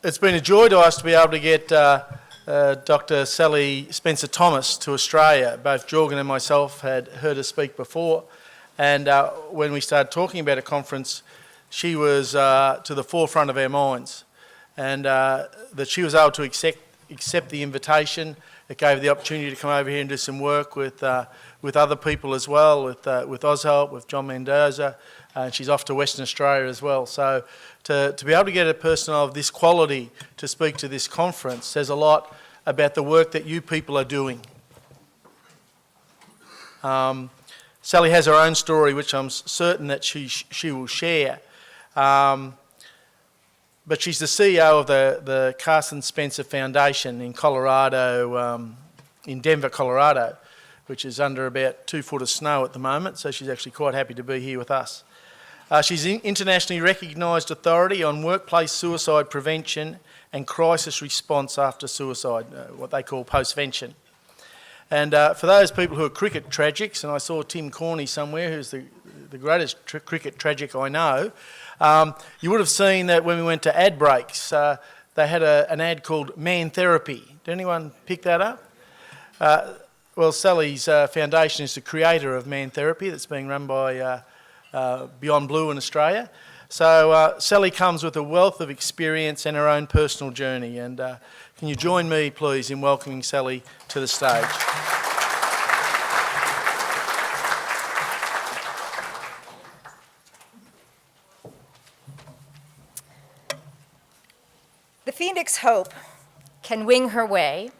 It's been a joy to us to be able to get Dr. Sally Spencer-Thomas to Australia. Both Jorgen and myself had heard her speak before, and when we started talking about a conference, she was to the forefront of our minds, and that she was able to accept the invitation. It gave her the opportunity to come over here and do some work with other people as well, with AusHelp, with John Mendoza, and she's off to Western Australia as well. So to be able to get a person of this quality to speak to this conference says a lot about the work that you people are doing. Sally has her own story, which I'm certain that she will share. But she's the CEO of the Carson Spencer Foundation in Colorado, in Denver, Colorado, which is under about 2 foot of snow at the moment, so she's actually quite happy to be here with us. She's an internationally recognised authority on workplace suicide prevention and crisis response after suicide, what they call postvention. And for those people who are cricket tragics, and I saw Tim Corney somewhere, who's the greatest cricket tragic I know, you would have seen that when we went to ad breaks, they had an ad called Man Therapy. Did anyone pick that up? Well, Sally's foundation is the creator of Man Therapy that's being run by Beyond Blue in Australia. So Sally comes with a wealth of experience and her own personal journey. And can you join me, please, in welcoming Sally to the stage? The Phoenix Hope can wing her way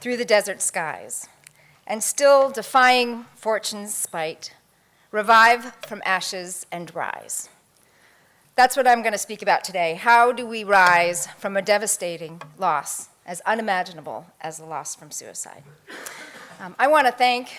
through the desert skies and still, defying fortune's spite, revive from ashes and rise. That's what I'm going to speak about today. How do we rise from a devastating loss as unimaginable as the loss from suicide? I want to thank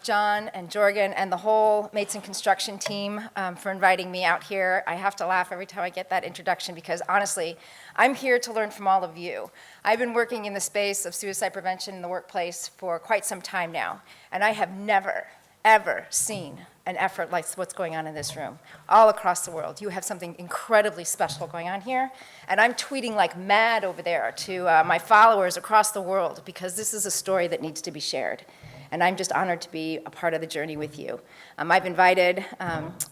John and Jorgen and the whole Mates in Construction team for inviting me out here. I have to laugh every time I get that introduction because honestly, I'm here to learn from all of you. I've been working in the space of suicide prevention in the workplace for quite some time now, and I have never, ever seen an effort like what's going on in this room. All across the world, you have something incredibly special going on here, and I'm tweeting like mad over there to my followers across the world because this is a story that needs to be shared. And I'm just honored to be a part of the journey with you. I've invited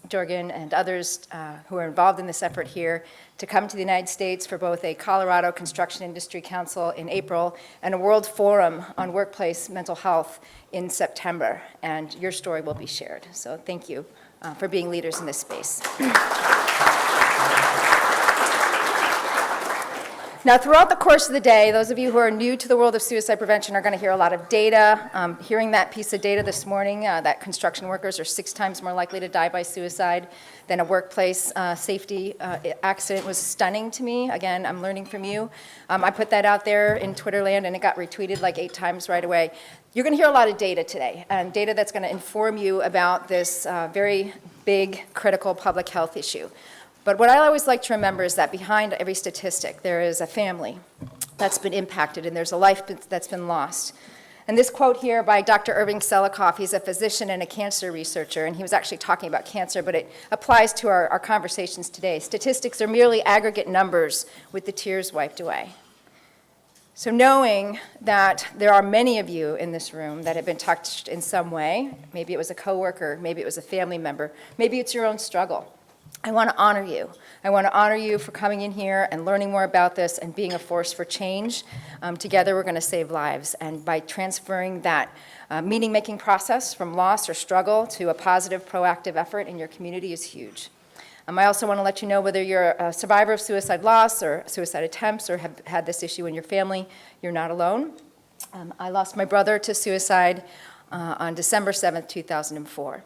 Jorgen and others who are involved in this effort here to come to the United States for both a Colorado Construction Industry Council in April and a World Forum on Workplace Mental Health in September. And your story will be shared. So thank you for being leaders in this space. Now, throughout the course of the day, those of you who are new to the world of suicide prevention are going to hear a lot of data. Hearing that piece of data this morning, that construction workers are 6 times more likely to die by suicide than a workplace safety accident was stunning to me. Again, I'm learning from you. I put that out there in Twitter land, and it got retweeted like 8 times right away. You're going to hear a lot of data today, and data that's going to inform you about this very big, critical public health issue. But what I always like to remember is that behind every statistic, there is a family that's been impacted and there's a life that's been lost. And this quote here by Dr. Irving Selikoff, he's a physician and a cancer researcher, and he was actually talking about cancer, but it applies to our conversations today. Statistics are merely aggregate numbers with the tears wiped away. So knowing that there are many of you in this room that have been touched in some way, maybe it was a coworker, maybe it was a family member, maybe it's your own struggle. I want to honor you. I want to honor you for coming in here and learning more about this and being a force for change. Together we're going to save lives. And by transferring that meaning-making process from loss or struggle to a positive, proactive effort in your community is huge. I also want to let you know whether you're a survivor of suicide loss or suicide attempts or have had this issue in your family, you're not alone. I lost my brother to suicide on December 7th, 2004.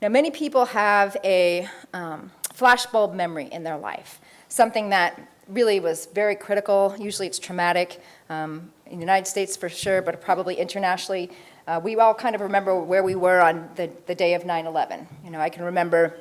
Now, many people have a flashbulb memory in their life, something that really was very critical. Usually it's traumatic, in the United States for sure, but probably internationally. We all kind of remember where we were on the day of 9/11. You know, I can remember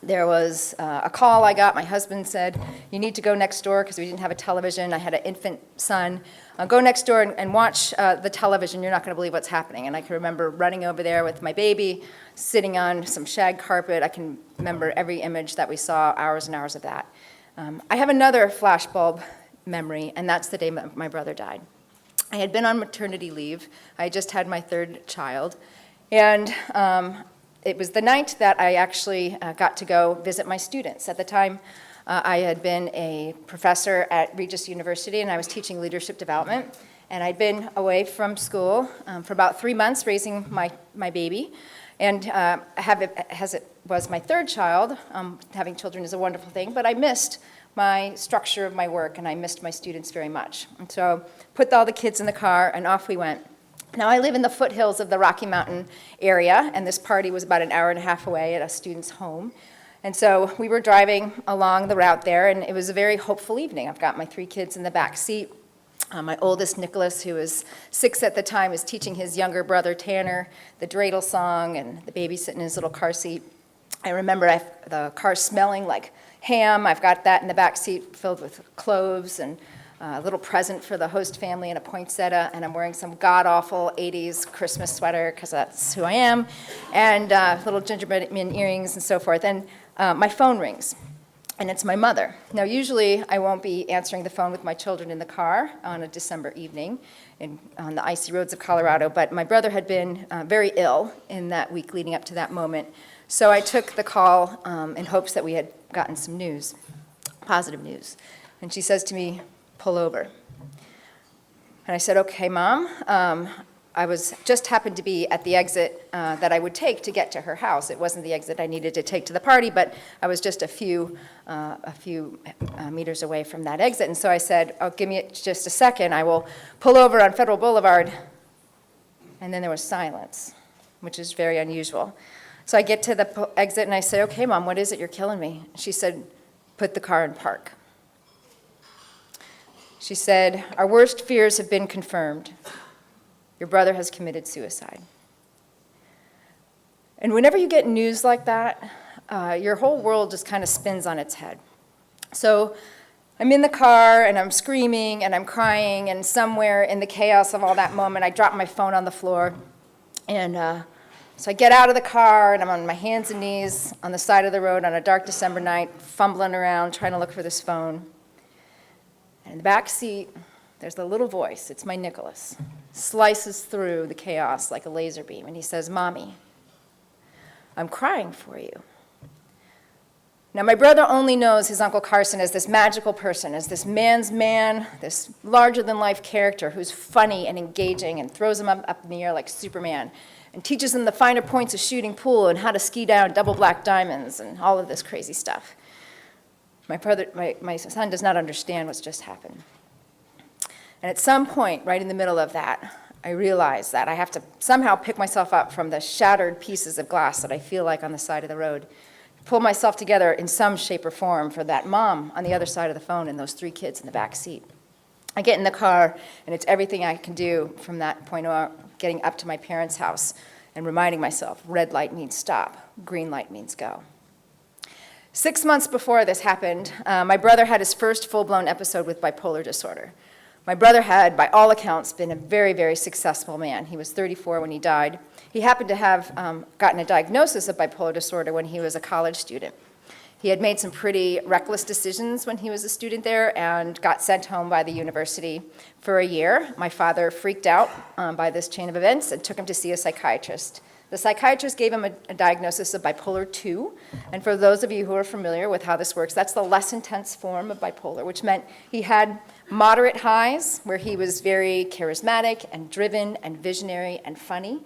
there was a call I got. My husband said, you need to go next door because we didn't have a television. I had an infant son. Go next door and watch the television. You're not going to believe what's happening. And I can remember running over there with my baby, sitting on some shag carpet. I can remember every image that we saw, hours and hours of that. I have another flashbulb memory, and that's the day my brother died. I had been on maternity leave. I had just had my third child, and it was the night that I actually got to go visit my students. At the time, I had been a professor at Regis University, and I was teaching leadership development. And I'd been away from school for about 3 months raising my baby. And as it was my third child, having children is a wonderful thing, but I missed my structure of my work, and I missed my students very much. And so put all the kids in the car, and off we went. Now, I live in the foothills of the Rocky Mountain area, and this party was about an hour and a half away at a student's home. And so we were driving along the route there, and it was a very hopeful evening. I've got my 3 kids in the back seat. My oldest, Nicholas, who was 6 at the time, was teaching his younger brother, Tanner, the dreidel song, and the baby sitting in his little car seat. I remember the car smelling like ham. I've got that in the back seat filled with cloves and a little present for the host family and a poinsettia, and I'm wearing some god-awful 80s Christmas sweater, because that's who I am, and little gingerbread man earrings and so forth. And my phone rings. And it's my mother. Now, usually I won't be answering the phone with my children in the car on a December evening on the icy roads of Colorado, but my brother had been very ill in that week leading up to that moment. So I took the call in hopes that we had gotten some news, positive news. And she says to me, "Pull over." And I said, "Okay, Mom." I just happened to be at the exit that I would take to get to her house. It wasn't the exit I needed to take to the party, but I was just a few meters away from that exit. And so I said, "Oh, give me just a second. I will pull over on Federal Boulevard." And then there was silence, which is very unusual. So I get to the exit and I say, "Okay, Mom, what is it? You're killing me." She said, "Put the car in park." She said, "Our worst fears have been confirmed. Your brother has committed suicide." And whenever you get news like that, your whole world just kind of spins on its head. So I'm in the car, and I'm screaming, and I'm crying, and somewhere in the chaos of all that moment, I drop my phone on the floor. And so I get out of the car, and I'm on my hands and knees on the side of the road on a dark December night, fumbling around, trying to look for this phone. And in the back seat, there's the little voice. It's my Nicholas. Slices through the chaos like a laser beam, and he says, "Mommy, I'm crying for you." Now, my brother only knows his Uncle Carson as this magical person, as this man's man, this larger-than-life character who's funny and engaging and throws him up in the air like Superman and teaches him the finer points of shooting pool and how to ski down double black diamonds and all of this crazy stuff. My son does not understand what's just happened. And at some point, right in the middle of that, I realize that I have to somehow pick myself up from the shattered pieces of glass that I feel like on the side of the road, pull myself together in some shape or form for that mom on the other side of the phone and those 3 kids in the back seat. I get in the car, and it's everything I can do from that point on, getting up to my parents' house and reminding myself, red light means stop, green light means go. 6 months before this happened, my brother had his first full-blown episode with bipolar disorder. My brother had, by all accounts, been a very, very successful man. He was 34 when he died. He happened to have gotten a diagnosis of bipolar disorder when he was a college student. He had made some pretty reckless decisions when he was a student there and got sent home by the university for a year. My father freaked out by this chain of events and took him to see a psychiatrist. The psychiatrist gave him a diagnosis of bipolar 2, and for those of you who are familiar with how this works, that's the less intense form of bipolar, which meant he had moderate highs, where he was very charismatic and driven and visionary and funny.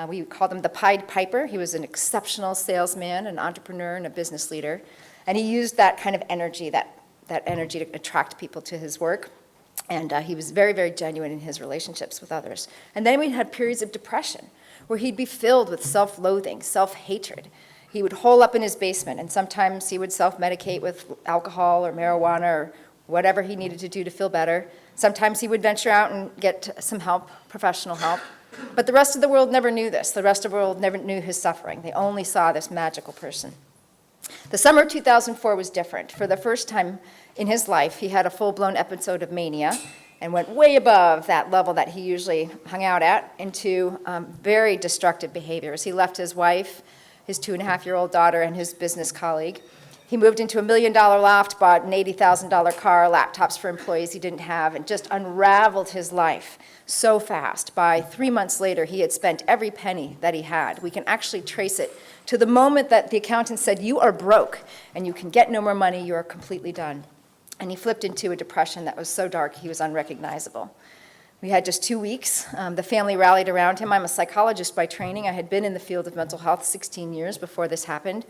We called him the Pied Piper. He was an exceptional salesman, an entrepreneur, and a business leader, and he used that kind of energy, that energy to attract people to his work. And he was very, very genuine in his relationships with others. And then we had periods of depression, where he'd be filled with self-loathing, self-hatred. He would hole up in his basement, and sometimes he would self-medicate with alcohol or marijuana or whatever he needed to do to feel better. Sometimes he would venture out and get some help, professional help. But the rest of the world never knew this. The rest of the world never knew his suffering. They only saw this magical person. The summer of 2004 was different. For the first time in his life, he had a full-blown episode of mania and went way above that level that he usually hung out at into very destructive behaviors. He left his wife, his 2.5-year-old daughter, and his business colleague. He moved into $1 million loft, bought an $80,000 car, laptops for employees he didn't have, and just unraveled his life so fast. By 3 months later, he had spent every penny that he had. We can actually trace it to the moment that the accountant said, "You are broke, and you can get no more money, you are completely done." And he flipped into a depression that was so dark he was unrecognizable. We had just 2 weeks. The family rallied around him. I'm a psychologist by training. I had been in the field of mental health 16 years before this happened.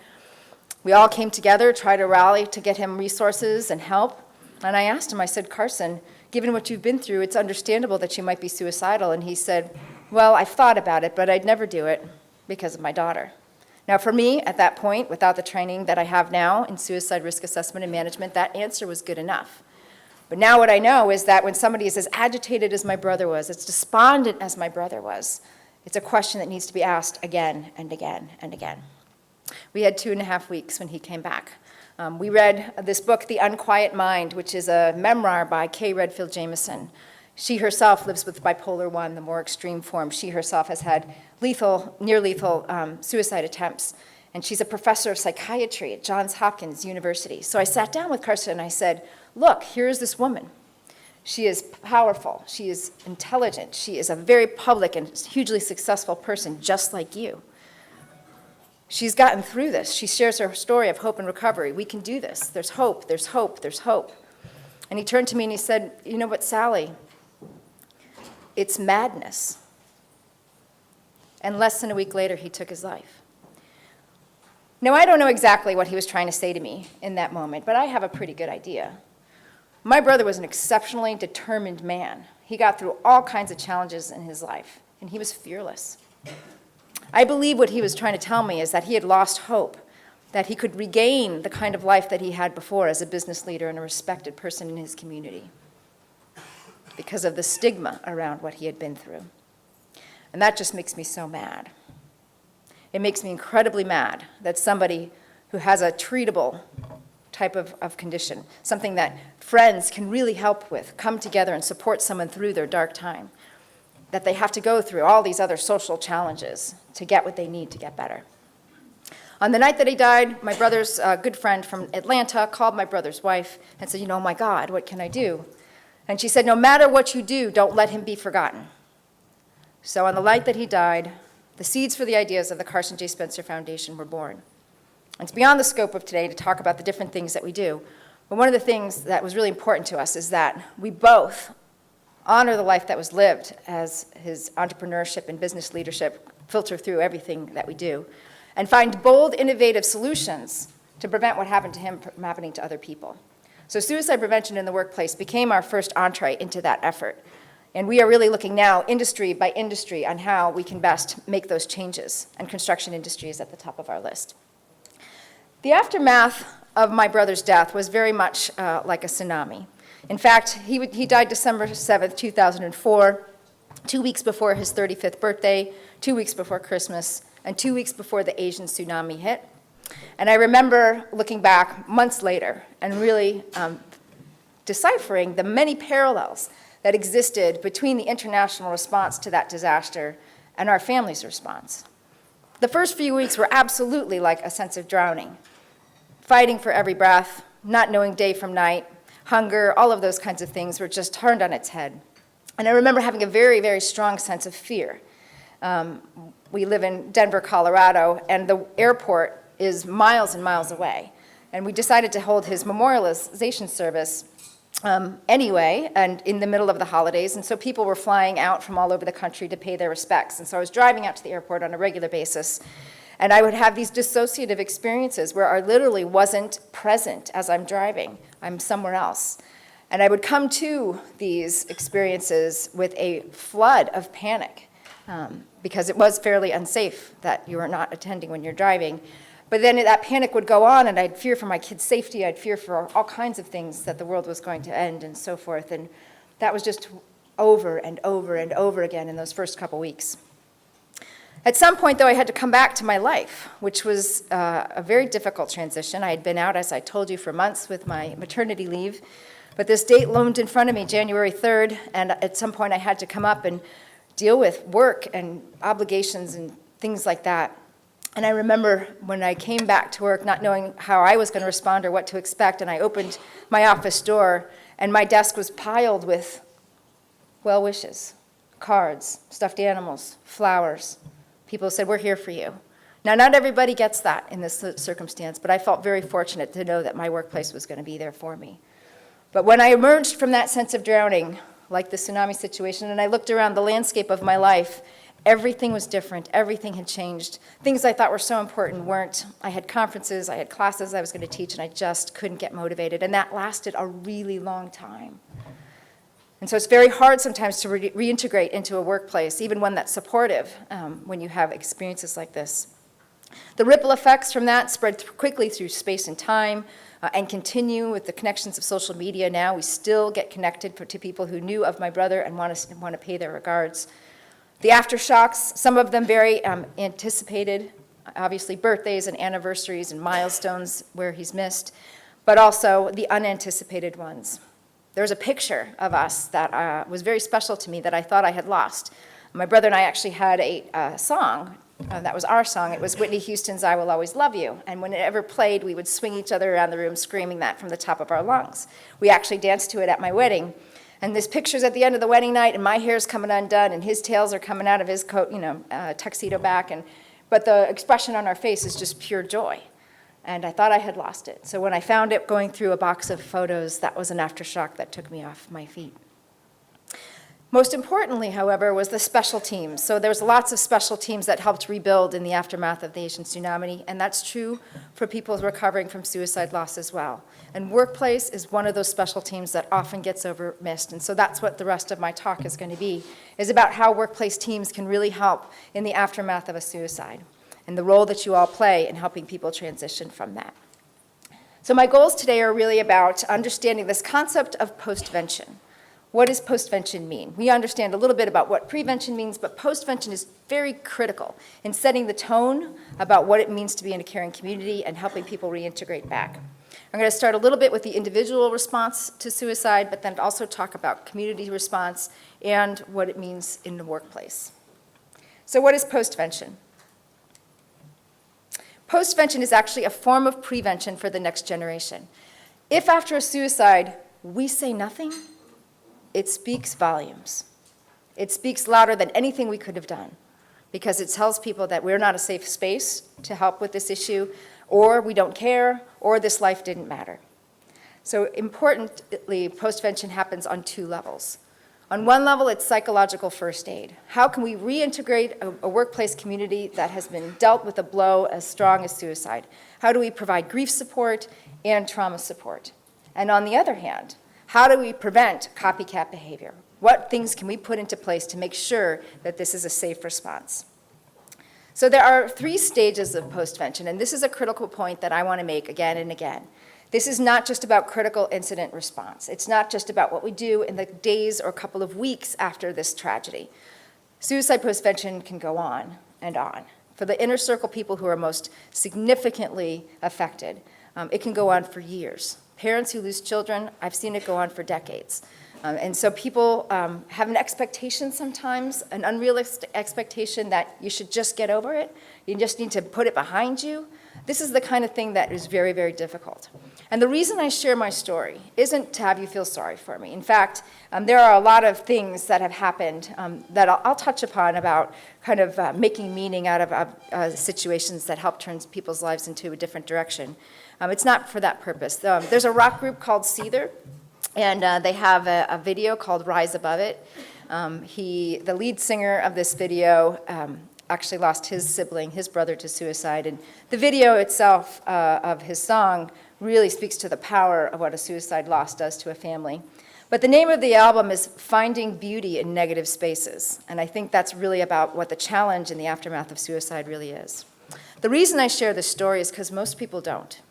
We all came together, tried to rally to get him resources and help. And I asked him, I said, "Carson, given what you've been through, it's understandable that you might be suicidal." And he said, "Well, I've thought about it, but I'd never do it because of my daughter." Now, for me, at that point, without the training that I have now in suicide risk assessment and management, that answer was good enough. But now what I know is that when somebody is as agitated as my brother was, as despondent as my brother was, it's a question that needs to be asked again and again and again. We had 2.5 weeks when he came back. We read this book, The Unquiet Mind, which is a memoir by Kay Redfield Jamison. She herself lives with bipolar 1, the more extreme form. She herself has had lethal, near-lethal suicide attempts, and she's a professor of psychiatry at Johns Hopkins University. So I sat down with Carson and I said, "Look, here's this woman. She is powerful. She is intelligent. She is a very public and hugely successful person, just like you. She's gotten through this. She shares her story of hope and recovery. We can do this. There's hope, there's hope, there's hope." And he turned to me and he said, "You know what, Sally? It's madness." And less than a week later, he took his life. Now, I don't know exactly what he was trying to say to me in that moment, but I have a pretty good idea. My brother was an exceptionally determined man. He got through all kinds of challenges in his life, and he was fearless. I believe what he was trying to tell me is that he had lost hope, that he could regain the kind of life that he had before as a business leader and a respected person in his community because of the stigma around what he had been through. And that just makes me so mad. It makes me incredibly mad that somebody who has a treatable type of condition, something that friends can really help with, come together and support someone through their dark time, that they have to go through all these other social challenges to get what they need to get better. On the night that he died, my brother's good friend from Atlanta called my brother's wife and said, "Oh my God, what can I do?" And she said, "No matter what you do, don't let him be forgotten." So on the night that he died, the seeds for the ideas of the Carson J. Spencer Foundation were born. And it's beyond the scope of today to talk about the different things that we do. But one of the things that was really important to us is that we both honor the life that was lived as his entrepreneurship and business leadership filter through everything that we do, and find bold, innovative solutions to prevent what happened to him from happening to other people. So suicide prevention in the workplace became our first entree into that effort. And we are really looking now, industry by industry, on how we can best make those changes, and construction industry is at the top of our list. The aftermath of my brother's death was very much like a tsunami. In fact, he died December 7th, 2004, 2 weeks before his 35th birthday, 2 weeks before Christmas, and 2 weeks before the Asian tsunami hit. And I remember looking back months later and really deciphering the many parallels that existed between the international response to that disaster and our family's response. The first few weeks were absolutely like a sense of drowning, fighting for every breath, not knowing day from night, hunger, all of those kinds of things were just turned on its head. And I remember having a very, very strong sense of fear. We live in Denver, Colorado, and the airport is miles and miles away. And we decided to hold his memorialization service anyway, and in the middle of the holidays, and so people were flying out from all over the country to pay their respects. And so I was driving out to the airport on a regular basis, and I would have these dissociative experiences where I literally wasn't present as I'm driving. I'm somewhere else. And I would come to these experiences with a flood of panic because it was fairly unsafe that you were not attending when you're driving. But then that panic would go on, and I'd fear for my kids' safety. I'd fear for all kinds of things, that the world was going to end and so forth. And that was just over and over and over again in those first couple weeks. At some point, though, I had to come back to my life, which was a very difficult transition. I had been out, as I told you, for months with my maternity leave. But this date loomed in front of me, January 3rd, and at some point I had to come up and deal with work and obligations and things like that. And I remember when I came back to work not knowing how I was going to respond or what to expect, and I opened my office door, and my desk was piled with well wishes, cards, stuffed animals, flowers. People said, "We're here for you." Now, not everybody gets that in this circumstance, but I felt very fortunate to know that my workplace was going to be there for me. But when I emerged from that sense of drowning, like the tsunami situation, and I looked around the landscape of my life, everything was different. Everything had changed. Things I thought were so important weren't. I had conferences, I had classes I was going to teach, and I just couldn't get motivated. And that lasted a really long time. And so it's very hard sometimes to reintegrate into a workplace, even one that's supportive, when you have experiences like this. The ripple effects from that spread quickly through space and time, and continue with the connections of social media now. We still get connected to people who knew of my brother and want to pay their regards. The aftershocks, some of them very anticipated, obviously birthdays and anniversaries and milestones where he's missed, but also the unanticipated ones. There was a picture of us that was very special to me that I thought I had lost. My brother and I actually had a song. That was our song. It was Whitney Houston's "I Will Always Love You." And when it ever played, we would swing each other around the room screaming that from the top of our lungs. We actually danced to it at my wedding. And this picture's at the end of the wedding night, and my hair's coming undone, and his tails are coming out of his coat, tuxedo back. But the expression on our face is just pure joy. And I thought I had lost it. So when I found it going through a box of photos, that was an aftershock that took me off my feet. Most importantly, however, was the special teams. So there's lots of special teams that helped rebuild in the aftermath of the Asian tsunami, and that's true for people recovering from suicide loss as well. And workplace is one of those special teams that often gets missed, and so that's what the rest of my talk is going to be, is about how workplace teams can really help in the aftermath of a suicide, and the role that you all play in helping people transition from that. So my goals today are really about understanding this concept of postvention. What does postvention mean? We understand a little bit about what prevention means, but postvention is very critical in setting the tone about what it means to be in a caring community and helping people reintegrate back. I'm going to start a little bit with the individual response to suicide, but then also talk about community response and what it means in the workplace. So what is postvention? Postvention is actually a form of prevention for the next generation. If after a suicide we say nothing, it speaks volumes. It speaks louder than anything we could have done because it tells people that we're not a safe space to help with this issue, or we don't care, or this life didn't matter. So importantly, postvention happens on two levels. On one level, it's psychological first aid. How can we reintegrate a workplace community that has been dealt with a blow as strong as suicide? How do we provide grief support and trauma support? And on the other hand, how do we prevent copycat behavior? What things can we put into place to make sure that this is a safe response? So there are 3 stages of postvention, and this is a critical point that I want to make again and again. This is not just about critical incident response. It's not just about what we do in the days or couple of weeks after this tragedy. Suicide postvention can go on and on. For the inner circle people who are most significantly affected, it can go on for years. Parents who lose children, I've seen it go on for decades. And so people have an expectation sometimes, an unrealistic expectation that you should just get over it. You just need to put it behind you. This is the kind of thing that is very, very difficult. And the reason I share my story isn't to have you feel sorry for me. In fact, there are a lot of things that have happened that I'll touch upon about kind of making meaning out of situations that help turn people's lives into a different direction. It's not for that purpose. There's a rock group called Seether, and they have a video called Rise Above It. The lead singer of this video actually lost his sibling, his brother, to suicide. And the video itself of his song really speaks to the power of what a suicide loss does to a family. But the name of the album is Finding Beauty in Negative Spaces. And I think that's really about what the challenge in the aftermath of suicide really is. The reason I share this story is because most people don't.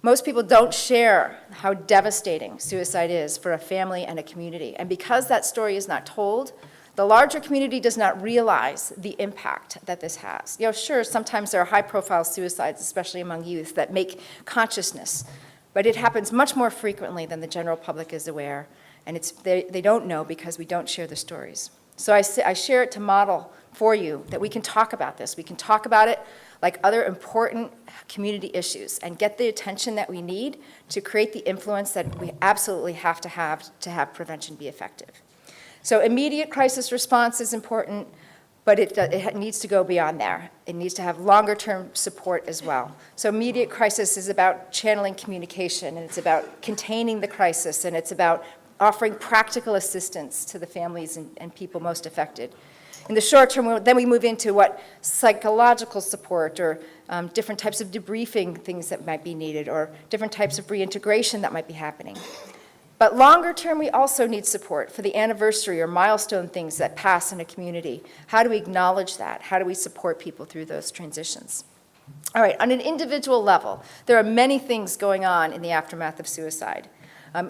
Most people don't share how devastating suicide is for a family and a community. And because that story is not told, the larger community does not realize the impact that this has. Sure, sometimes there are high-profile suicides, especially among youth, that make consciousness, but it happens much more frequently than the general public is aware, and they don't know because we don't share the stories. So I share it to model for you that we can talk about this. We can talk about it like other important community issues and get the attention that we need to create the influence that we absolutely have to have prevention be effective. So immediate crisis response is important, but it needs to go beyond there. It needs to have longer-term support as well. So immediate crisis is about channeling communication, and it's about containing the crisis, and it's about offering practical assistance to the families and people most affected. In the short term, then we move into what psychological support or different types of debriefing things that might be needed or different types of reintegration that might be happening. But longer term, we also need support for the anniversary or milestone things that pass in a community. How do we acknowledge that? How do we support people through those transitions? All right, on an individual level, there are many things going on in the aftermath of suicide.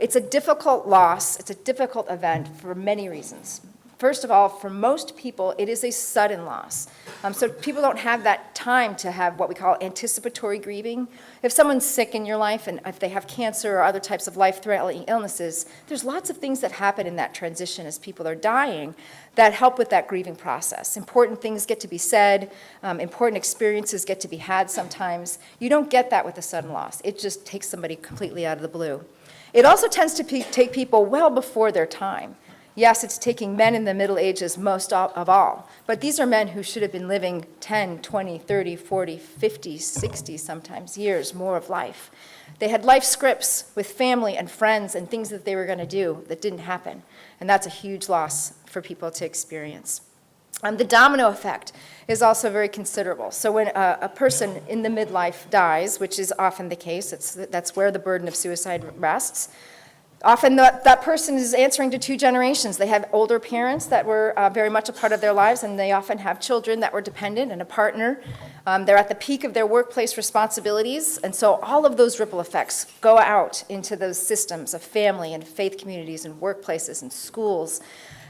It's a difficult loss. It's a difficult event for many reasons. First of all, for most people, it is a sudden loss. So people don't have that time to have what we call anticipatory grieving. If someone's sick in your life, and if they have cancer or other types of life-threatening illnesses, there's lots of things that happen in that transition as people are dying that help with that grieving process. Important things get to be said. Important experiences get to be had sometimes. You don't get that with a sudden loss. It just takes somebody completely out of the blue. It also tends to take people well before their time. Yes, it's taking men in the Middle Ages most of all, but these are men who should have been living 10, 20, 30, 40, 50, 60 sometimes years more of life. They had life scripts with family and friends and things that they were going to do that didn't happen, and that's a huge loss for people to experience. The domino effect is also very considerable. So when a person in the midlife dies, which is often the case, that's where the burden of suicide rests, often that person is answering to two generations. They have older parents that were very much a part of their lives, and they often have children that were dependent and a partner. They're at the peak of their workplace responsibilities, and so all of those ripple effects go out into those systems of family and faith communities and workplaces and schools,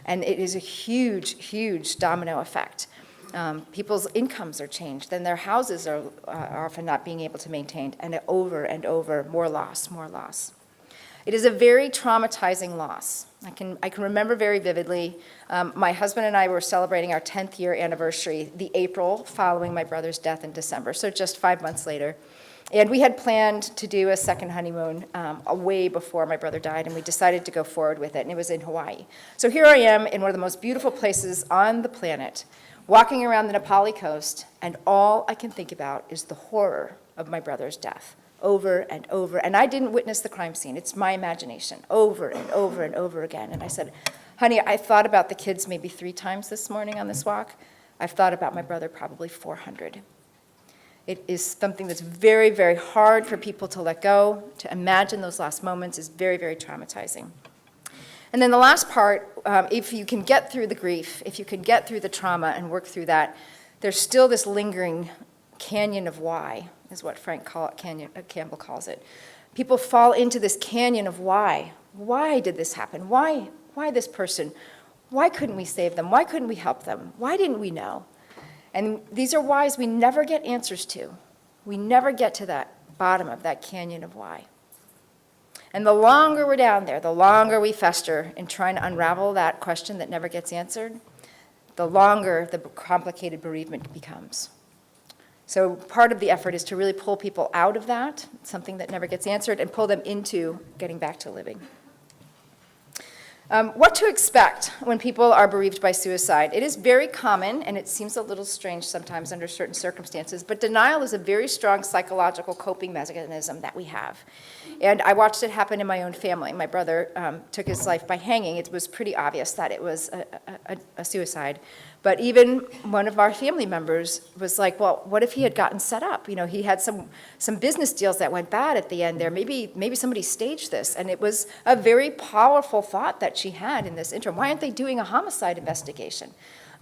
and it is a huge, huge domino effect. People's incomes are changed, then their houses are often not being able to maintain, and over, more loss, more loss. It is a very traumatizing loss. I can remember very vividly, my husband and I were celebrating our 10th year anniversary the April following my brother's death in December, so just 5 months later. And we had planned to do a second honeymoon way before my brother died, and we decided to go forward with it, and it was in Hawaii. So here I am in one of the most beautiful places on the planet, walking around the Nepali coast, and all I can think about is the horror of my brother's death. Over and over, and I didn't witness the crime scene. It's my imagination, over and over and over again. And I said, honey, I thought about the kids maybe 3 times this morning on this walk. I've thought about my brother probably 400. It is something that's very, very hard for people to let go. To imagine those last moments is very, very traumatizing. And then the last part, if you can get through the grief, if you can get through the trauma and work through that, there's still this lingering canyon of why, is what Frank Campbell calls it. People fall into this canyon of why. Why did this happen? Why this person? Why couldn't we save them? Why couldn't we help them? Why didn't we know? And these are whys we never get answers to. We never get to that bottom of that canyon of why. And the longer we're down there, the longer we fester in trying to unravel that question that never gets answered, the longer the complicated bereavement becomes. So part of the effort is to really pull people out of that, something that never gets answered, and pull them into getting back to living. What to expect when people are bereaved by suicide? It is very common, and it seems a little strange sometimes under certain circumstances, but denial is a very strong psychological coping mechanism that we have. And I watched it happen in my own family. My brother took his life by hanging. It was pretty obvious that it was a suicide. But even one of our family members was like, well, what if he had gotten set up? You know, he had some business deals that went bad at the end there. Maybe somebody staged this. And it was a very powerful thought that she had in this interim. Why aren't they doing a homicide investigation?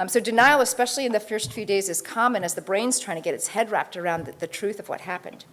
So denial, especially in the first few days, is common as the brain's trying to get its head wrapped around the truth of what happened.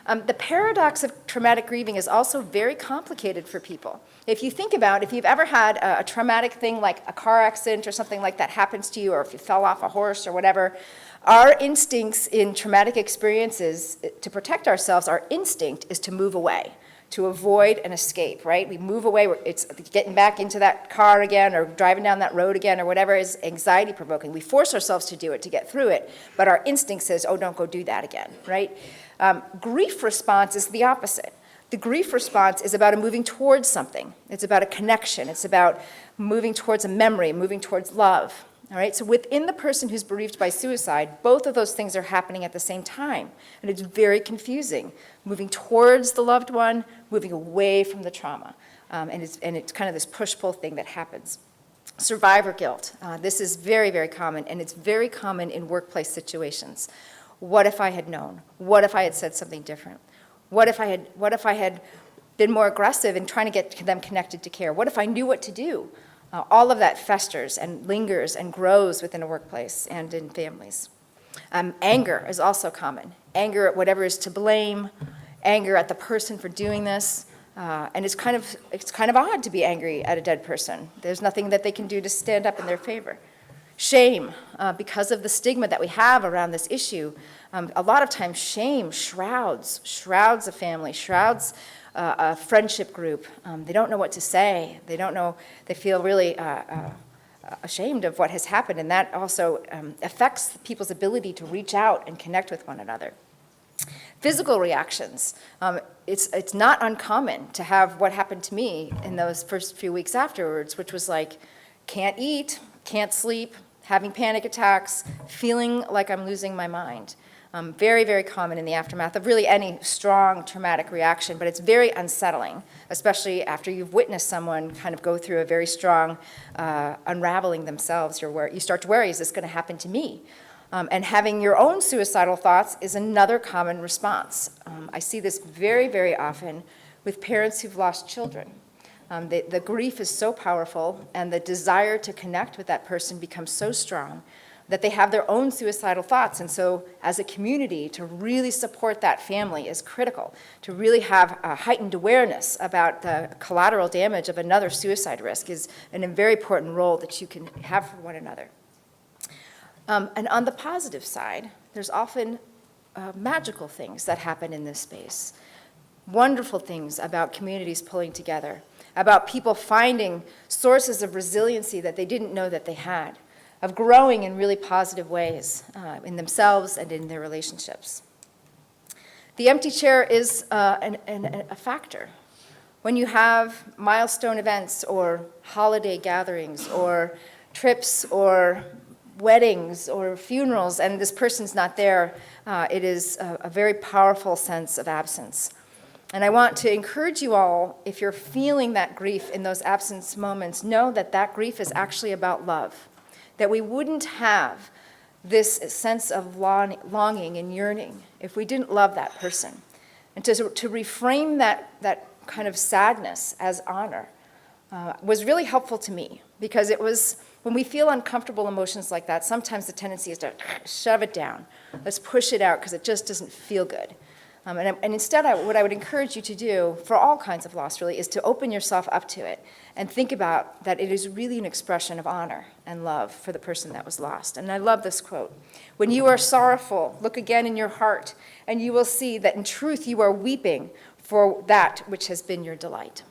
The paradox of traumatic grieving is also very complicated for people. If you think about, if you've ever had a traumatic thing like a car accident or something like that happens to you, or if you fell off a horse or whatever, our instincts in traumatic experiences to protect ourselves, our instinct is to move away, to avoid an escape, right? We move away, it's getting back into that car again or driving down that road again or whatever is anxiety provoking. We force ourselves to do it to get through it, but our instinct says, oh, don't go do that again, right? Grief response is the opposite. The grief response is about a moving towards something. It's about a connection. It's about moving towards a memory, moving towards love. All right, so within the person who's bereaved by suicide, both of those things are happening at the same time, and it's very confusing. Moving towards the loved one, moving away from the trauma, and it's kind of this push-pull thing that happens. Survivor guilt. This is very, very common, and it's very common in workplace situations. What if I had known? What if I had said something different? What if I had been more aggressive in trying to get them connected to care? What if I knew what to do? All of that festers and lingers and grows within a workplace and in families. Anger is also common. Anger at whatever is to blame, anger at the person for doing this, and it's kind of odd to be angry at a dead person. There's nothing that they can do to stand up in their favor. Shame, because of the stigma that we have around this issue, a lot of times shame shrouds a family, shrouds a friendship group. They don't know what to say. They don't know. They feel really ashamed of what has happened, and that also affects people's ability to reach out and connect with one another. Physical reactions. It's not uncommon to have what happened to me in those first few weeks afterwards, which was like, can't eat, can't sleep, having panic attacks, feeling like I'm losing my mind. Very, very common in the aftermath of really any strong traumatic reaction, but it's very unsettling, especially after you've witnessed someone kind of go through a very strong unraveling themselves. You start to worry, is this going to happen to me? And having your own suicidal thoughts is another common response. I see this very, very often with parents who've lost children. The grief is so powerful, and the desire to connect with that person becomes so strong that they have their own suicidal thoughts. And so as a community, to really support that family is critical, to really have a heightened awareness about the collateral damage of another suicide risk is a very important role that you can have for one another. And on the positive side, there's often magical things that happen in this space. Wonderful things about communities pulling together, about people finding sources of resiliency that they didn't know that they had, of growing in really positive ways in themselves and in their relationships. The empty chair is a factor. When you have milestone events or holiday gatherings or trips or weddings or funerals and this person's not there, it is a very powerful sense of absence. And I want to encourage you all, if you're feeling that grief in those absence moments, know that that grief is actually about love. That we wouldn't have this sense of longing and yearning if we didn't love that person. And to reframe that kind of sadness as honor was really helpful to me, because it was, when we feel uncomfortable emotions like that, sometimes the tendency is to shove it down. Let's push it out because it just doesn't feel good. And instead, what I would encourage you to do, for all kinds of loss really, is to open yourself up to it and think about that it is really an expression of honor and love for the person that was lost. And I love this quote. When you are sorrowful, look again in your heart, and you will see that in truth you are weeping for that which has been your delight.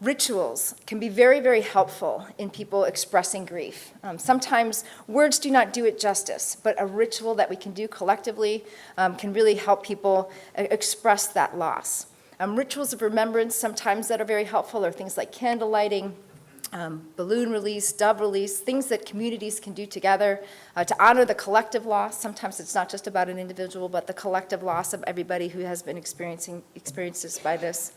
Rituals can be very, very helpful in people expressing grief. Sometimes words do not do it justice, but a ritual that we can do collectively can really help people express that loss. Rituals of remembrance sometimes that are very helpful are things like candle lighting, balloon release, dove release, things that communities can do together to honor the collective loss. Sometimes it's not just about an individual, but the collective loss of everybody who has been experiences by this.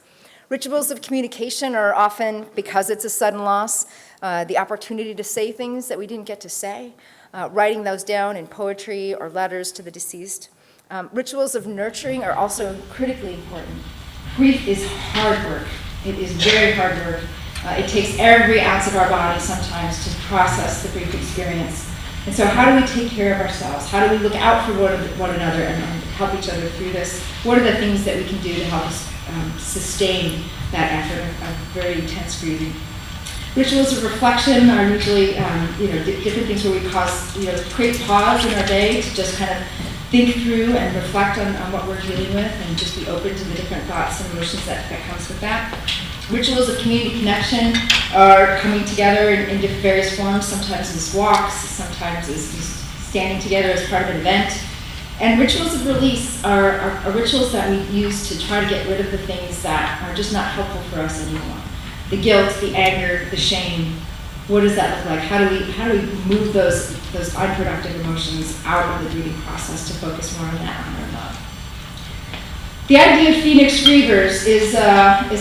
Rituals of communication are often, because it's a sudden loss, the opportunity to say things that we didn't get to say, writing those down in poetry or letters to the deceased. Rituals of nurturing are also critically important. Grief is hard work. It is very hard work. It takes every ounce of our body sometimes to process the grief experience. And so how do we take care of ourselves? How do we look out for one another and help each other through this? What are the things that we can do to help us sustain that effort of very intense grieving? Rituals of reflection are usually different things where we create pause in our day to just kind of think through and reflect on what we're dealing with and just be open to the different thoughts and emotions that comes with that. Rituals of community connection are coming together in various forms, sometimes as walks, sometimes as just standing together as part of an event. And rituals of release are rituals that we use to try to get rid of the things that are just not helpful for us anymore. The guilt, the anger, the shame. What does that look like? How do we move those unproductive emotions out of the grieving process to focus more on that, on our love? The idea of Phoenix Grievers is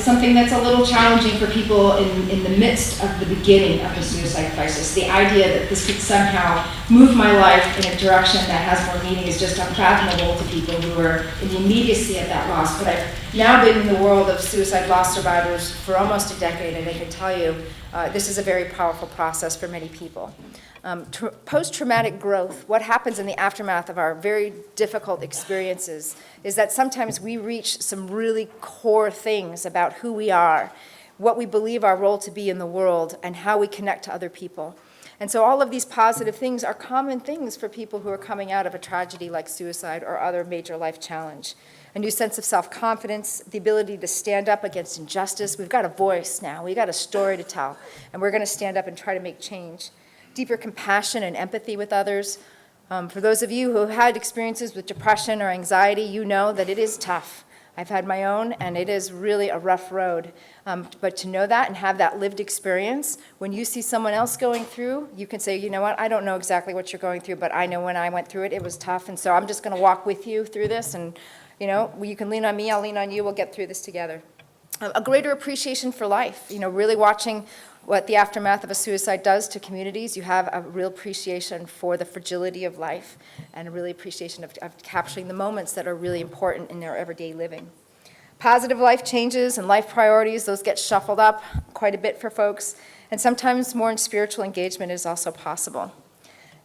something that's a little challenging for people in the midst of the beginning of the suicide crisis. The idea that this could somehow move my life in a direction that has more meaning is just unfathomable to people who are in the immediacy of that loss. But I've now been in the world of suicide loss survivors for almost a decade, and I can tell you this is a very powerful process for many people. Post-traumatic growth, what happens in the aftermath of our very difficult experiences is that sometimes we reach some really core things about who we are, what we believe our role to be in the world, and how we connect to other people. And so all of these positive things are common things for people who are coming out of a tragedy like suicide or other major life challenge. A new sense of self-confidence, the ability to stand up against injustice. We've got a voice now, we've got a story to tell, and we're gonna stand up and try to make change. Deeper compassion and empathy with others. For those of you who have had experiences with depression or anxiety, you know that it is tough. I've had my own, and it is really a rough road. But to know that and have that lived experience, when you see someone else going through, you can say, you know what, I don't know exactly what you're going through, but I know when I went through it, it was tough, and so I'm just gonna walk with you through this, and you know, you can lean on me, I'll lean on you, we'll get through this together. A greater appreciation for life, you know, really watching what the aftermath of a suicide does to communities. You have a real appreciation for the fragility of life and a real appreciation of capturing the moments that are really important in their everyday living. Positive life changes and life priorities, those get shuffled up quite a bit for folks, and sometimes more in spiritual engagement is also possible.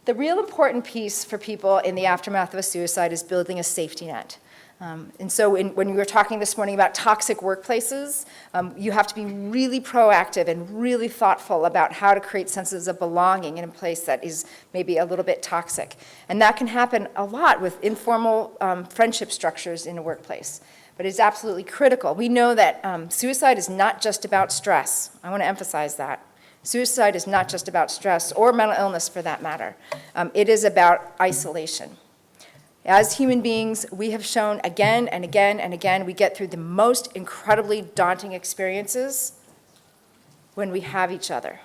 The real important piece for people in the aftermath of a suicide is building a safety net. And so when we were talking this morning about toxic workplaces, you have to be really proactive and really thoughtful about how to create senses of belonging in a place that is maybe a little bit toxic. And that can happen a lot with informal friendship structures in a workplace. But it's absolutely critical. We know that suicide is not just about stress. I want to emphasize that. Suicide is not just about stress or mental illness for that matter. It is about isolation. As human beings, we have shown again and again and again, we get through the most incredibly daunting experiences when we have each other,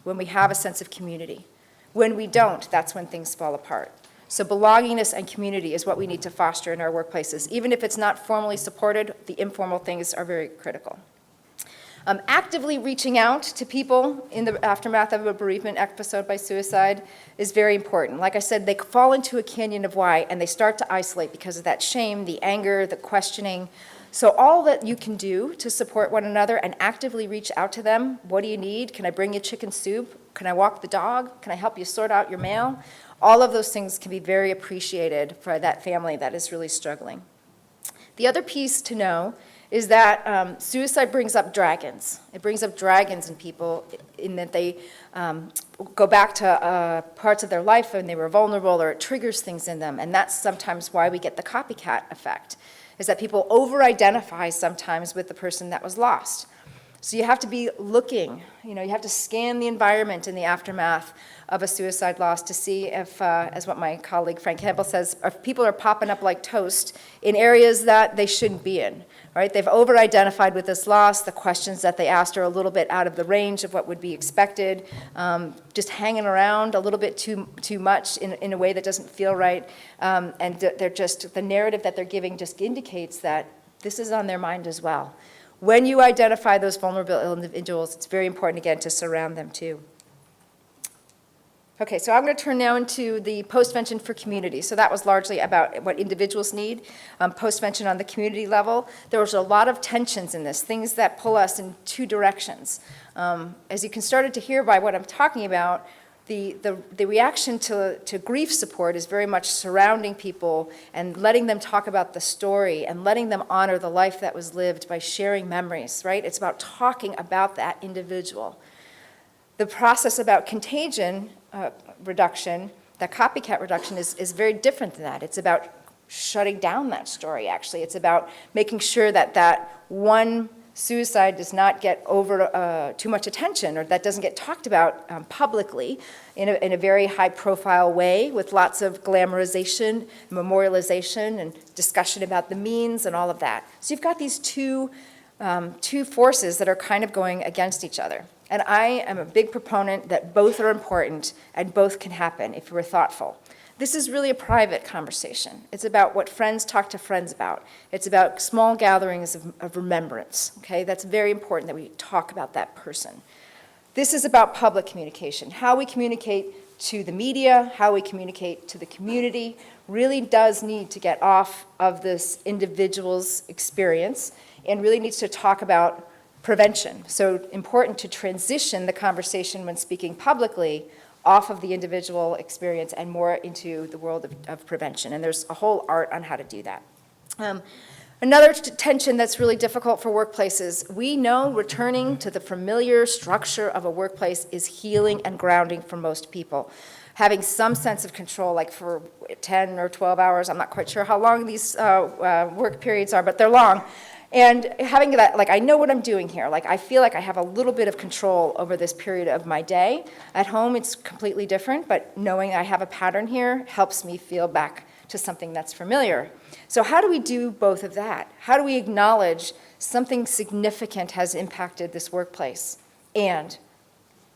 when we have a sense of community. When we don't, that's when things fall apart. So belongingness and community is what we need to foster in our workplaces. Even if it's not formally supported, the informal things are very critical. Actively reaching out to people in the aftermath of a bereavement episode by suicide is very important. Like I said, they fall into a canyon of why, and they start to isolate because of that shame, the anger, the questioning. So all that you can do to support one another and actively reach out to them, what do you need? Can I bring you chicken soup? Can I walk the dog? Can I help you sort out your mail? All of those things can be very appreciated for that family that is really struggling. The other piece to know is that suicide brings up dragons. It brings up dragons in people in that they go back to parts of their life when they were vulnerable, or it triggers things in them. And that's sometimes why we get the copycat effect, is that people over-identify sometimes with the person that was lost. So you have to be looking, you have to scan the environment in the aftermath of a suicide loss to see if, as what my colleague Frank Campbell says, if people are popping up like toast in areas that they shouldn't be in, right? They've over-identified with this loss. The questions that they asked are a little bit out of the range of what would be expected, just hanging around a little bit too much in a way that doesn't feel right, and they're just, the narrative that they're giving just indicates that this is on their mind as well. When you identify those vulnerable individuals, it's very important, again, to surround them too. Okay, so I'm going to turn now into the postvention for community. So that was largely about what individuals need. Postvention on the community level, there was a lot of tensions in this, things that pull us in two directions. As you can start to hear by what I'm talking about, the reaction to grief support is very much surrounding people and letting them talk about the story and letting them honor the life that was lived by sharing memories, right? It's about talking about that individual. The process about contagion reduction that copycat reduction is very different than that. It's about shutting down that story, actually. It's about making sure that that one suicide does not get over too much attention, or that doesn't get talked about publicly in a very high-profile way with lots of glamorization, memorialization, and discussion about the means and all of that. So you've got these two forces that are kind of going against each other. And I am a big proponent that both are important and both can happen if we're thoughtful. This is really a private conversation. It's about what friends talk to friends about. It's about small gatherings of remembrance, okay? That's very important that we talk about that person. This is about public communication. How we communicate to the media, how we communicate to the community, really does need to get off of this individual's experience and really needs to talk about prevention. So important to transition the conversation when speaking publicly off of the individual experience and more into the world of prevention. And there's a whole art on how to do that. Another tension that's really difficult for workplaces, we know returning to the familiar structure of a workplace is healing and grounding for most people. Having some sense of control, like for 10 or 12 hours, I'm not quite sure how long these work periods are, but they're long. And having that, like, I know what I'm doing here. Like, I feel like I have a little bit of control over this period of my day. At home, it's completely different, but knowing I have a pattern here helps me feel back to something that's familiar. So how do we do both of that? How do we acknowledge something significant has impacted this workplace? And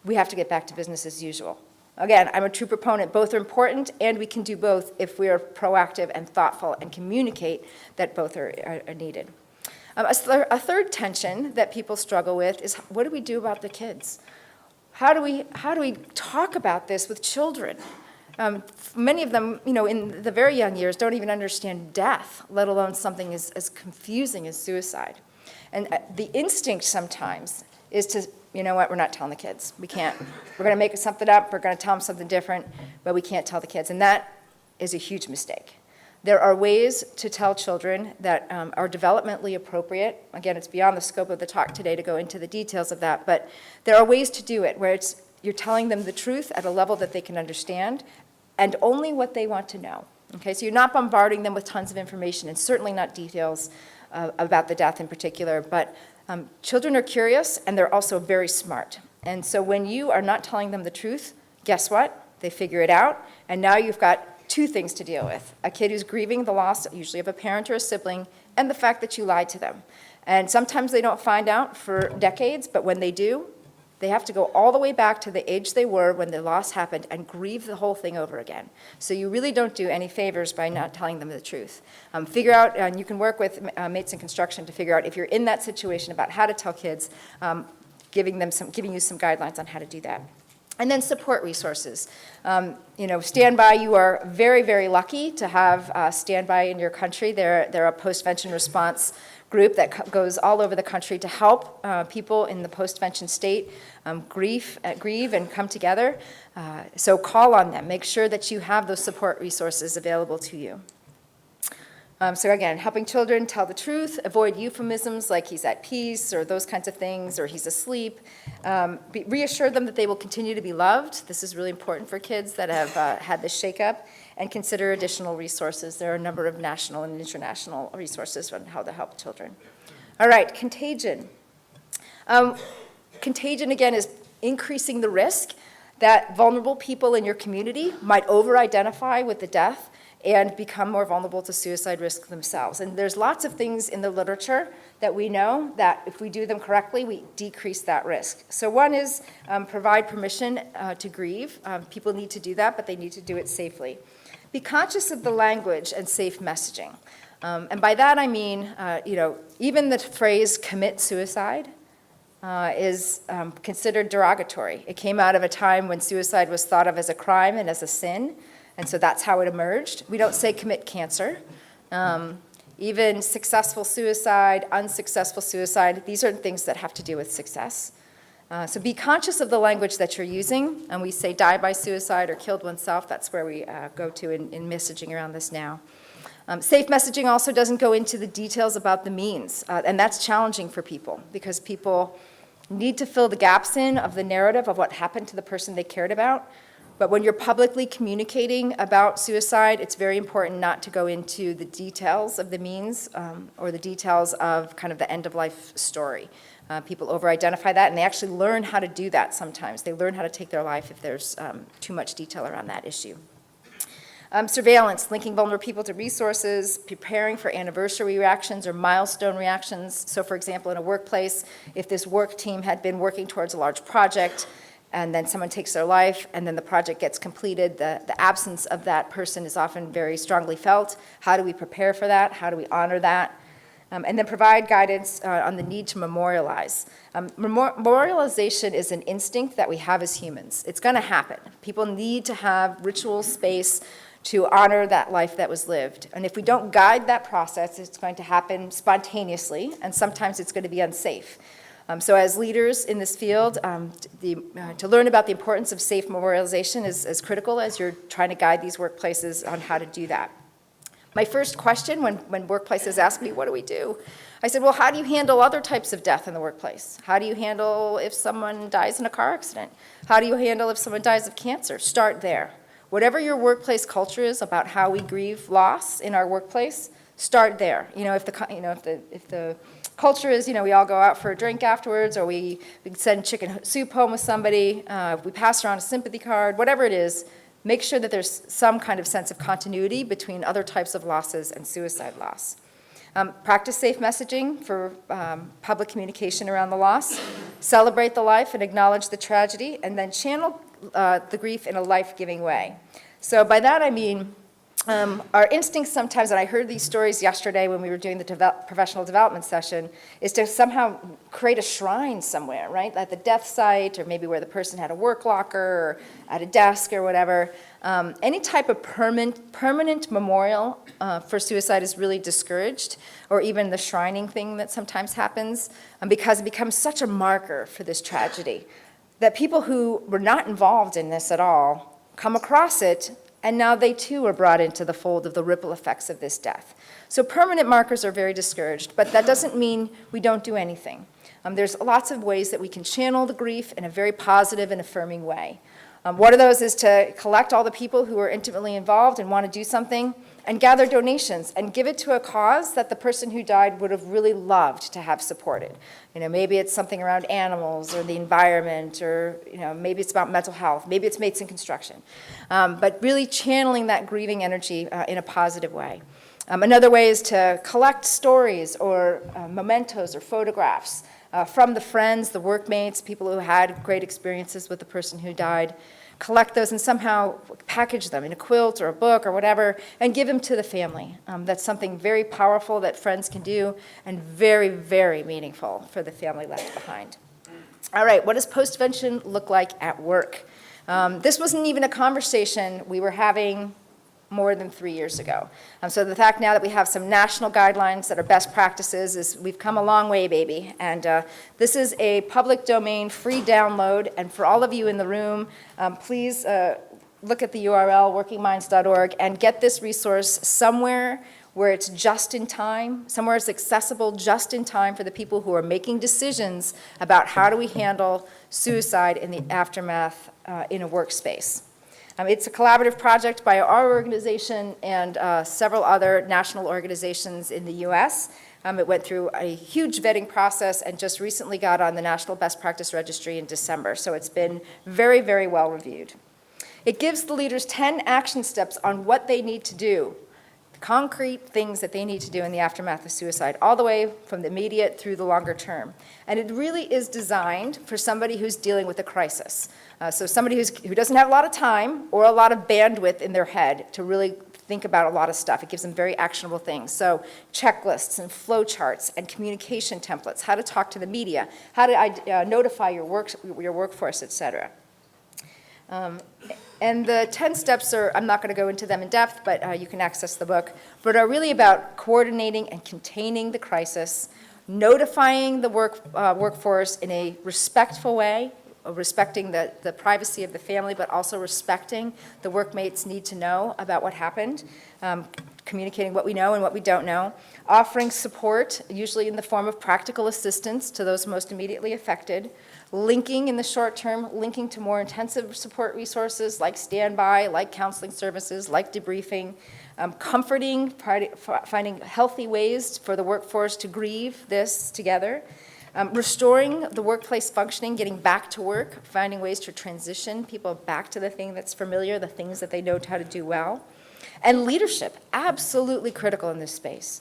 we have to get back to business as usual. Again, I'm a true proponent. Both are important, and we can do both if we are proactive and thoughtful and communicate that both are needed. A third tension that people struggle with is, what do we do about the kids? How do we talk about this with children? Many of them, in the very young years, don't even understand death, let alone something as confusing as suicide. And the instinct sometimes is to, you know what, we're not telling the kids. We can't. We're going to make something up. We're going to tell them something different, but we can't tell the kids. And that is a huge mistake. There are ways to tell children that are developmentally appropriate. Again, it's beyond the scope of the talk today to go into the details of that, but there are ways to do it where you're telling them the truth at a level that they can understand and only what they want to know. Okay, so you're not bombarding them with tons of information and certainly not details about the death in particular, but children are curious and they're also very smart. And so when you are not telling them the truth, guess what? They figure it out, and now you've got two things to deal with: a kid who's grieving the loss, usually of a parent or a sibling, and the fact that you lied to them. And sometimes they don't find out for decades, but when they do, they have to go all the way back to the age they were when the loss happened and grieve the whole thing over again. So you really don't do any favors by not telling them the truth. Figure out, and you can work with mates in construction to figure out if you're in that situation about how to tell kids, giving you some guidelines on how to do that. And then support resources. Standby, you are very, very lucky to have Standby in your country. They're a post-vention response group that goes all over the country to help people in the post-vention state grieve and come together. So call on them. Make sure that you have those support resources available to you. So again, helping children tell the truth, avoid euphemisms like he's at peace or those kinds of things, or he's asleep. Reassure them that they will continue to be loved. This is really important for kids that have had this shakeup, and consider additional resources. There are a number of national and international resources on how to help children. All right, contagion. Contagion, again, is increasing the risk that vulnerable people in your community might over-identify with the death and become more vulnerable to suicide risk themselves. And there's lots of things in the literature that we know that if we do them correctly, we decrease that risk. So one is provide permission to grieve. People need to do that, but they need to do it safely. Be conscious of the language and safe messaging. And by that I mean, even the phrase commit suicide is considered derogatory. It came out of a time when suicide was thought of as a crime and as a sin. And so that's how it emerged. We don't say commit cancer. Even successful suicide, unsuccessful suicide, these are things that have to do with success. So be conscious of the language that you're using. And we say die by suicide or killed oneself. That's where we go to in messaging around this now. Safe messaging also doesn't go into the details about the means. And that's challenging for people because people need to fill the gaps in of the narrative of what happened to the person they cared about. But when you're publicly communicating about suicide, it's very important not to go into the details of the means or the details of kind of the end-of-life story. People over-identify that, and they actually learn how to do that sometimes. They learn how to take their life if there's too much detail around that issue. Surveillance, linking vulnerable people to resources, preparing for anniversary reactions or milestone reactions. So for example, in a workplace, if this work team had been working towards a large project, and then someone takes their life, and then the project gets completed, the absence of that person is often very strongly felt. How do we prepare for that? How do we honor that? And then provide guidance on the need to memorialize. Memorialization is an instinct that we have as humans. It's going to happen. People need to have ritual space to honor that life that was lived. And if we don't guide that process, it's going to happen spontaneously, and sometimes it's going to be unsafe. So as leaders in this field, to learn about the importance of safe memorialization is as critical as you're trying to guide these workplaces on how to do that. My first question when workplaces ask me, what do we do? I said, well, how do you handle other types of death in the workplace? How do you handle if someone dies in a car accident? How do you handle if someone dies of cancer? Start there. Whatever your workplace culture is about how we grieve loss in our workplace, start there. If the culture is, we all go out for a drink afterwards, or we send chicken soup home with somebody, we pass around a sympathy card, whatever it is, make sure that there's some kind of sense of continuity between other types of losses and suicide loss. Practice safe messaging for public communication around the loss. Celebrate the life and acknowledge the tragedy, and then channel the grief in a life-giving way. So by that I mean our instincts sometimes, and I heard these stories yesterday when we were doing the professional development session, is to somehow create a shrine somewhere, right? At the death site, or maybe where the person had a work locker, or at a desk, or whatever. Any type of permanent memorial for suicide is really discouraged, or even the shrining thing that sometimes happens, because it becomes such a marker for this tragedy that people who were not involved in this at all come across it, and now they too are brought into the fold of the ripple effects of this death. So permanent markers are very discouraged, but that doesn't mean we don't do anything. There's lots of ways that we can channel the grief in a very positive and affirming way. One of those is to collect all the people who are intimately involved and want to do something, and gather donations and give it to a cause that the person who died would have really loved to have supported. Maybe it's something around animals or the environment, or maybe it's about mental health, maybe it's mates in construction. But really channeling that grieving energy in a positive way. Another way is to collect stories or mementos or photographs from the friends, the workmates, people who had great experiences with the person who died. Collect those and somehow package them in a quilt or a book or whatever, and give them to the family. That's something very powerful that friends can do, and very, very meaningful for the family left behind. All right, what does postvention look like at work? This wasn't even a conversation we were having more than 3 years ago. So the fact now that we have some national guidelines that are best practices is we've come a long way, baby. And this is a public domain, free download. And for all of you in the room, please look at the URL, workingminds.org, and get this resource somewhere where it's just in time, somewhere it's accessible just in time for the people who are making decisions about how do we handle suicide in the aftermath in a workspace. It's a collaborative project by our organization and several other national organizations in the U.S. It went through a huge vetting process and just recently got on the National Best Practice Registry in December, so it's been very, very well reviewed. It gives the leaders 10 action steps on what they need to do, concrete things that they need to do in the aftermath of suicide, all the way from the immediate through the longer term. And it really is designed for somebody who's dealing with a crisis. So somebody who doesn't have a lot of time or a lot of bandwidth in their head to really think about a lot of stuff. It gives them very actionable things. So checklists and flow charts and communication templates, how to talk to the media, how to notify your workforce, et cetera. And the 10 steps are, I'm not going to go into them in depth, but you can access the book, but are really about coordinating and containing the crisis, notifying the workforce in a respectful way, respecting the privacy of the family, but also respecting the workmates' need to know about what happened, communicating what we know and what we don't know, offering support, usually in the form of practical assistance to those most immediately affected, linking in the short term, linking to more intensive support resources like standby, like counseling services, like debriefing, comforting, finding healthy ways for the workforce to grieve this together, restoring the workplace functioning, getting back to work, finding ways to transition people back to the thing that's familiar, the things that they know how to do well. And leadership, absolutely critical in this space.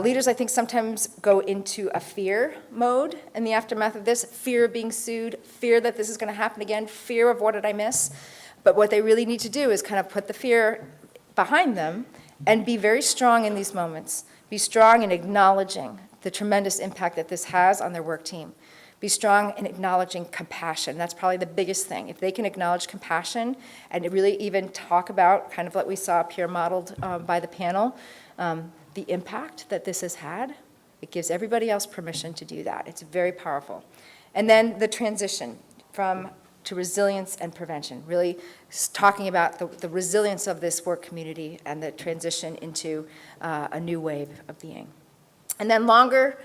Leaders, I think, sometimes go into a fear mode in the aftermath of this, fear of being sued, fear that this is going to happen again, fear of what did I miss. But what they really need to do is kind of put the fear behind them and be very strong in these moments. Be strong in acknowledging the tremendous impact that this has on their work team. Be strong in acknowledging compassion. That's probably the biggest thing. If they can acknowledge compassion and really even talk about, kind of what we saw up here modeled by the panel, the impact that this has had, it gives everybody else permission to do that. It's very powerful. And then the transition to resilience and prevention, really talking about the resilience of this work community and the transition into a new wave of being. And then longer,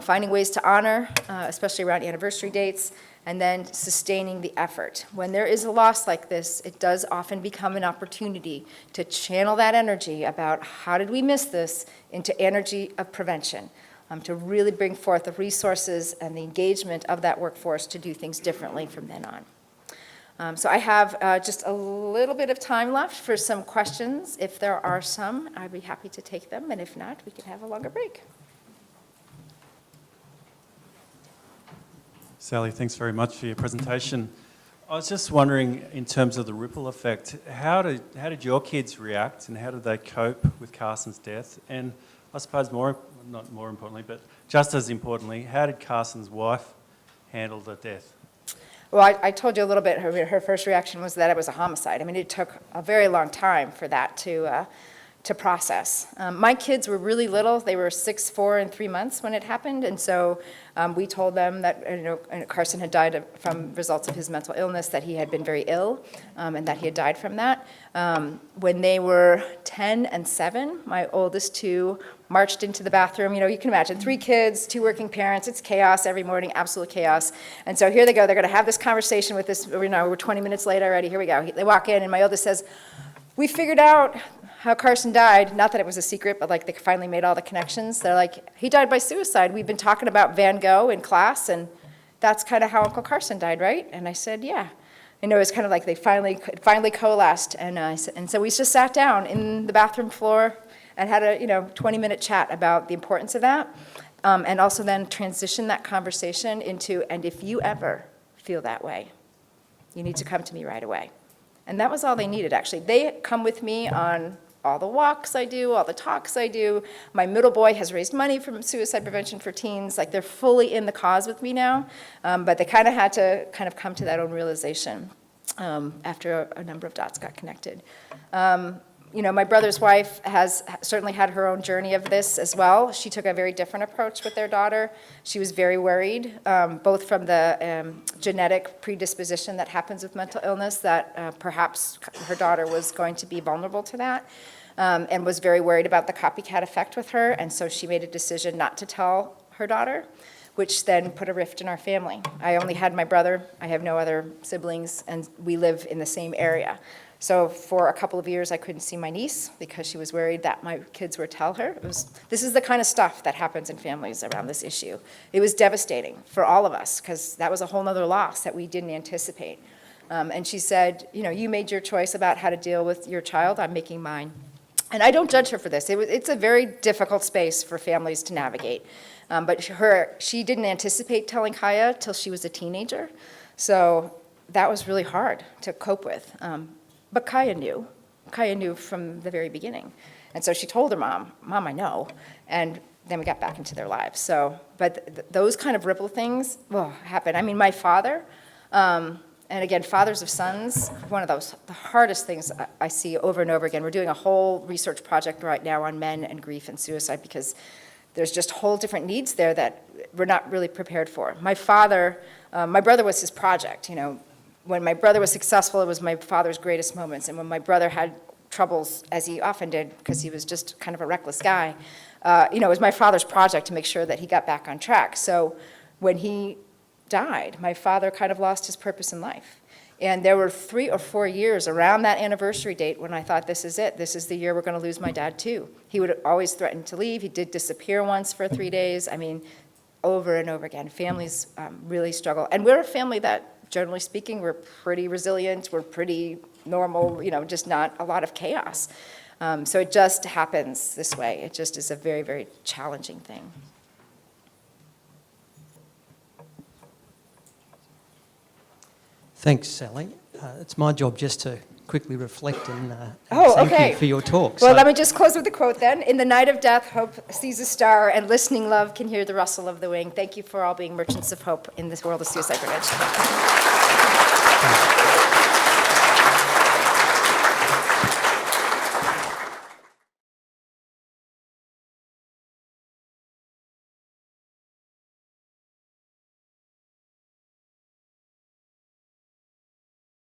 finding ways to honor, especially around anniversary dates, and then sustaining the effort. When there is a loss like this, it does often become an opportunity to channel that energy about how did we miss this into energy of prevention, to really bring forth the resources and the engagement of that workforce to do things differently from then on. So I have just a little bit of time left for some questions. If there are some, I'd be happy to take them, and if not, we can have a longer break. Sally, thanks very much for your presentation. I was just wondering, in terms of the ripple effect, how did your kids react and how did they cope with Carson's death? And I suppose not more importantly, but just as importantly, how did Carson's wife handle the death? Well, I told you a little bit, her first reaction was that it was a homicide. I mean, it took a very long time for that to process. My kids were really little. They were 6, 4, and 3 months when it happened, and so we told them that Carson had died from results of his mental illness, that he had been very ill, and that he had died from that. When they were 10 and 7, my oldest two marched into the bathroom. You can imagine 3 kids, 2 working parents. It's chaos every morning, absolute chaos. And so here they go. They're going to have this conversation with this. We're 20 minutes late already. Here we go. They walk in, and my oldest says, "We figured out how Carson died." Not that it was a secret, but like they finally made all the connections. They're like, "He died by suicide. We've been talking about Van Gogh in class, and that's kind of how Uncle Carson died, right?" And I said, "Yeah." It was kind of like they finally coalesced, and so we just sat down in the bathroom floor and had a 20-minute chat about the importance of that, and also then transition that conversation into, and if you ever feel that way, you need to come to me right away. And that was all they needed, actually. They come with me on all the walks I do, all the talks I do. My middle boy has raised money for suicide prevention for teens. Like, they're fully in the cause with me now, but they kind of had to come to that own realization after a number of dots got connected. My brother's wife has certainly had her own journey of this as well. She took a very different approach with their daughter. She was very worried, both from the genetic predisposition that happens with mental illness, that perhaps her daughter was going to be vulnerable to that, and was very worried about the copycat effect with her, and so she made a decision not to tell her daughter, which then put a rift in our family. I only had my brother. I have no other siblings, and we live in the same area. So for a couple of years, I couldn't see my niece because she was worried that my kids would tell her. This is the kind of stuff that happens in families around this issue. It was devastating for all of us because that was a whole other loss that we didn't anticipate. And she said, you made your choice about how to deal with your child. I'm making mine. And I don't judge her for this. It's a very difficult space for families to navigate. But she didn't anticipate telling Kaya till she was a teenager. So that was really hard to cope with. But Kaya knew. Kaya knew from the very beginning. And so she told her mom, "Mom, I know." And then we got back into their lives. So, but those kind of ripple things happen. I mean, my father, and again, fathers of sons, one of the hardest things I see over and over again. We're doing a whole research project right now on men and grief and suicide because there's just whole different needs there that we're not really prepared for. My brother was his project, When my brother was successful, it was my father's greatest moments. And when my brother had troubles, as he often did, because he was just kind of a reckless guy, it was my father's project to make sure that he got back on track. So when he died, my father kind of lost his purpose in life. And there were 3 or 4 years around that anniversary date when I thought, this is it. This is the year we're going to lose my dad, too. He would always threaten to leave. He did disappear once for 3 days. I mean, over and over again. Families really struggle. And we're a family that, generally speaking, we're pretty resilient. We're pretty normal, just not a lot of chaos. So it just happens this way. It just is a very, very challenging thing. Thanks, Sally. It's my job just to quickly reflect and Oh, thank okay. you for your talk. Well, So- let me just close with a quote then. In the night of death, hope sees a star, and listening love can hear the rustle of the wing. Thank you for all being merchants of hope in this world of suicide prevention.